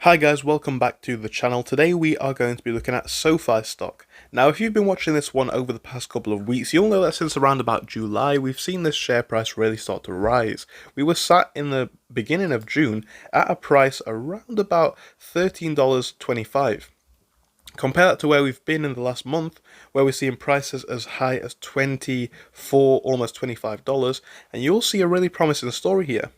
Hi guys, welcome back to the channel. Today we are going to be looking at Sofi stock. Now if you've been watching this one over the past couple of weeks, you'll know that since around about July we've seen this share price really start to rise. We were sat in the beginning of June at a price around about $13.25. Compare that to where we've been in the last month, where we're seeing prices as high as 24, almost $25, and you'll see a really promising story here.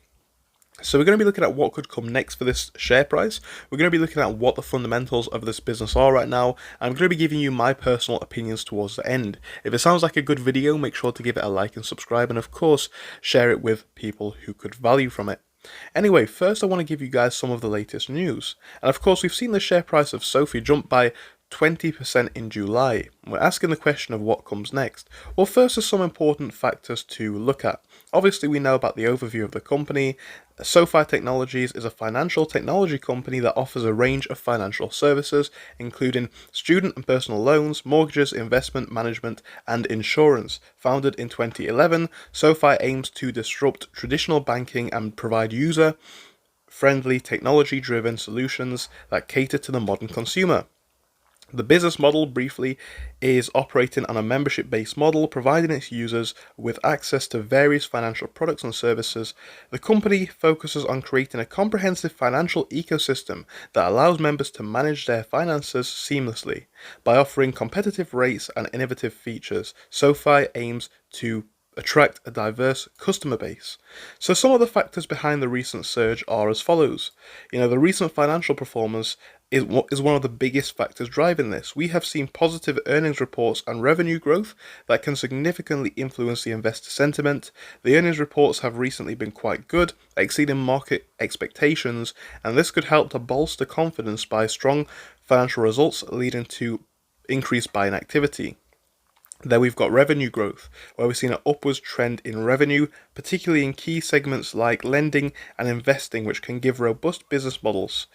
So we're going to be looking at what could come next for this share price. We're going to be looking at what the fundamentals of this business are right now. I'm going to be giving you my personal opinions towards the end. If it sounds like a good video, make sure to give it a like and subscribe, and of course, share it with people who could value from it. Anyway, first I want to give you guys some of the latest news. And of course, we've seen the share price of Sofi jump by 20% in July. We're asking the question of what comes next. Well, first are some important factors to look at. Obviously, we know about the overview of the company. Sofi Technologies is a financial technology company that offers a range of financial services, including student and personal loans, mortgages, investment management, and insurance. Founded in 2011, Sofi aims to disrupt traditional banking and provide user-friendly, technology-driven solutions that cater to the modern consumer. The business model, briefly, is operating on a membership-based model, providing its users with access to various financial products and services. The company focuses on creating a comprehensive financial ecosystem that allows members to manage their finances seamlessly. By offering competitive rates and innovative features, Sofi aims to attract a diverse customer base. So some of the factors behind the recent surge are as follows. The recent financial performance is one of the biggest factors driving this. We have seen positive earnings reports and revenue growth that can significantly influence the investor sentiment. The earnings reports have recently been quite good, exceeding market expectations, and this could help to bolster confidence by strong financial results leading to increased buying activity. Then we've got revenue growth, where we've seen an upwards trend in revenue, particularly in key segments like lending and investing, which can give robust business models.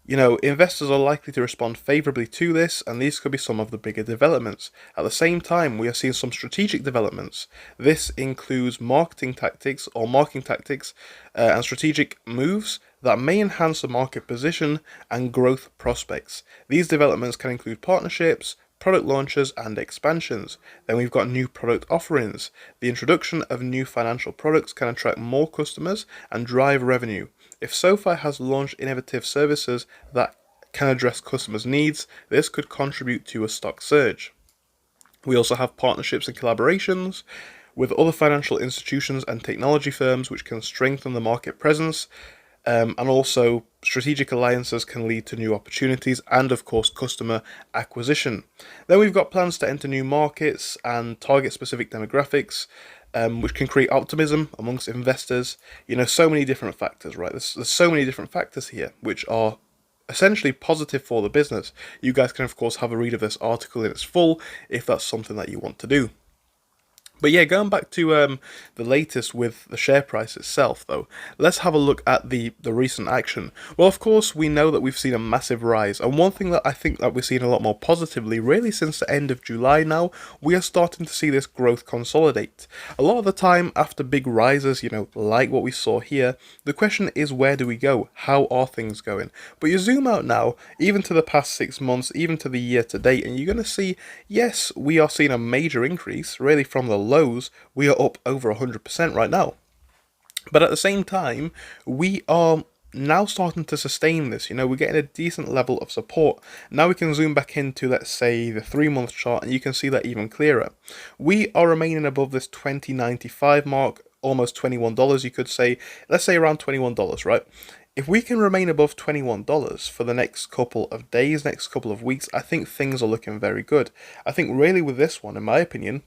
Investors are likely to respond favorably to this, and these could be some of the bigger developments. At the same time, we are seeing some strategic developments. This includes marketing tactics and strategic moves that may enhance the market position and growth prospects. These developments can include partnerships, product launches and expansions. Then we've got new product offerings. The introduction of new financial products can attract more customers and drive revenue. If Sofi has launched innovative services that can address customers' needs, this could contribute to a stock surge. We also have partnerships and collaborations with other financial institutions and technology firms, which can strengthen the market presence. And also, strategic alliances can lead to new opportunities and, of course, customer acquisition. Then we've got plans to enter new markets and target specific demographics, which can create optimism amongst investors. So many different factors, right? There's so many different factors here, which are essentially positive for the business. You guys can, of course, have a read of this article in its full if that's something that you want to do. But yeah, going back to the latest with the share price itself, though, let's have a look at the recent action. Well, of course, we know that we've seen a massive rise, and one thing that I think that we're seeing a lot more positively, really since the end of July now, we are starting to see this growth consolidate. A lot of the time, after big rises, like what we saw here, the question is, where do we go? How are things going? But you zoom out now, even to the past 6 months, even to the year to date, and you're going to see, yes, we are seeing a major increase, really from the lows, we are up over 100% right now. But at the same time, we are now starting to sustain this. We're getting a decent level of support. Now we can zoom back into, let's say, the 3-month chart, and you can see that even clearer. We are remaining above this 20.95 mark, almost $21, you could say. Let's say around $21, right? If we can remain above $21 for the next couple of days, next couple of weeks, I think things are looking very good. I think really with this one, in my opinion,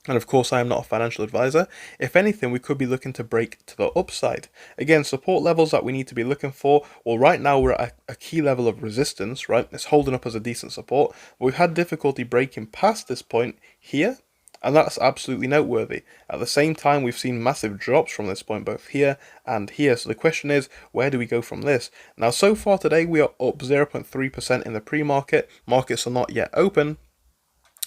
and of course, I am not a financial advisor. If anything, we could be looking to break to the upside. Again, support levels that we need to be looking for. Well, right now we're at a key level of resistance, right? It's holding up as a decent support. But we've had difficulty breaking past this point here, and that's absolutely noteworthy. At the same time, we've seen massive drops from this point, both here and here. So the question is, where do we go from this? Now, so far today, we are up 0.3% in the pre-market. Markets are not yet open,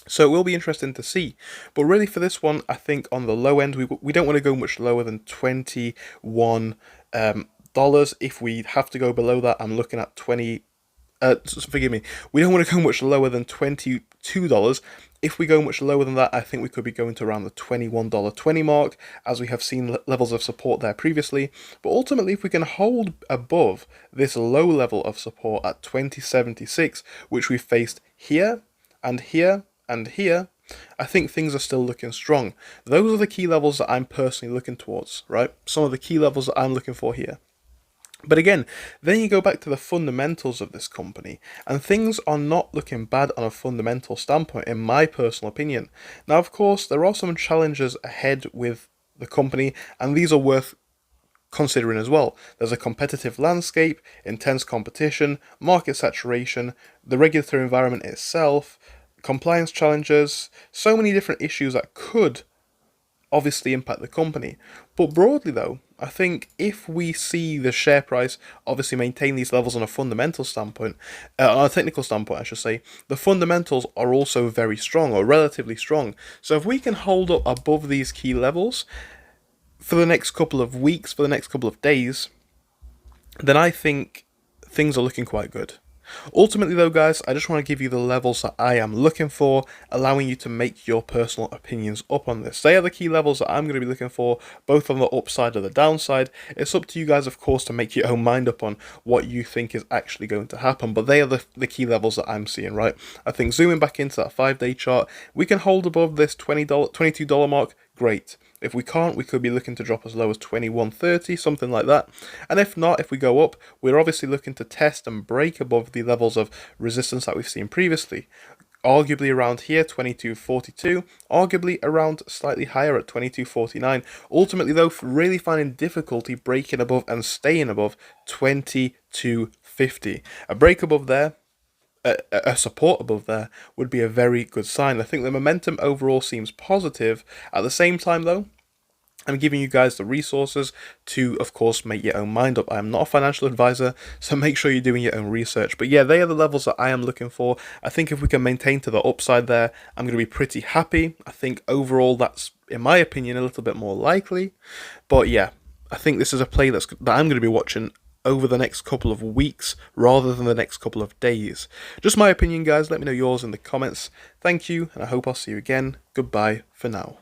so it will be interesting to see. But really for this one, I think on the low end, we don't want to go much lower than 21 dollars. If we have to go below that, I'm looking at 20. Forgive me. We don't want to go much lower than $22. If we go much lower than that, I think we could be going to around the $21.20 mark, as we have seen levels of support there previously. But ultimately, if we can hold above this low level of support at 20.76, which we faced here and here and here, I think things are still looking strong. Those are the key levels that I'm personally looking towards, right? Some of the key levels that I'm looking for here. But again, then you go back to the fundamentals of this company, and things are not looking bad on a fundamental standpoint, in my personal opinion. Now, of course, there are some challenges ahead with the company, and these are worth considering as well. There's a competitive landscape, intense competition, market saturation, the regulatory environment itself, compliance challenges, so many different issues that could obviously impact the company. But broadly though, I think if we see the share price obviously maintain these levels on a fundamental standpoint, on a technical standpoint I should say, the fundamentals are also very strong, or relatively strong. So if we can hold up above these key levels for the next couple of weeks, for the next couple of days, then I think things are looking quite good. Ultimately though guys, I just want to give you the levels that I am looking for, allowing you to make your personal opinions up on this. They are the key levels that I'm going to be looking for, both on the upside or the downside. It's up to you guys, of course, to make your own mind up on what you think is actually going to happen, but they are the key levels that I'm seeing, right? I think zooming back into that 5-day chart, we can hold above this $22 mark, great. If we can't, we could be looking to drop as low as 21.30, something like that. And if not, if we go up, we're obviously looking to test and break above the levels of resistance that we've seen previously. Arguably around here, 22.42, arguably around slightly higher at 22.49. Ultimately though, really finding difficulty breaking above and staying above 22.50. A break above there, a support above there, would be a very good sign. I think the momentum overall seems positive. At the same time though, I'm giving you guys the resources to, of course, make your own mind up. I am not a financial advisor, so make sure you're doing your own research. But yeah, they are the levels that I am looking for. I think if we can maintain to the upside there, I'm going to be pretty happy. I think overall that's, in my opinion, a little bit more likely. But yeah, I think this is a play that I'm going to be watching over the next couple of weeks rather than the next couple of days. Just my opinion, guys. Let me know yours in the comments. Thank you, and I hope I'll see you again. Goodbye for now.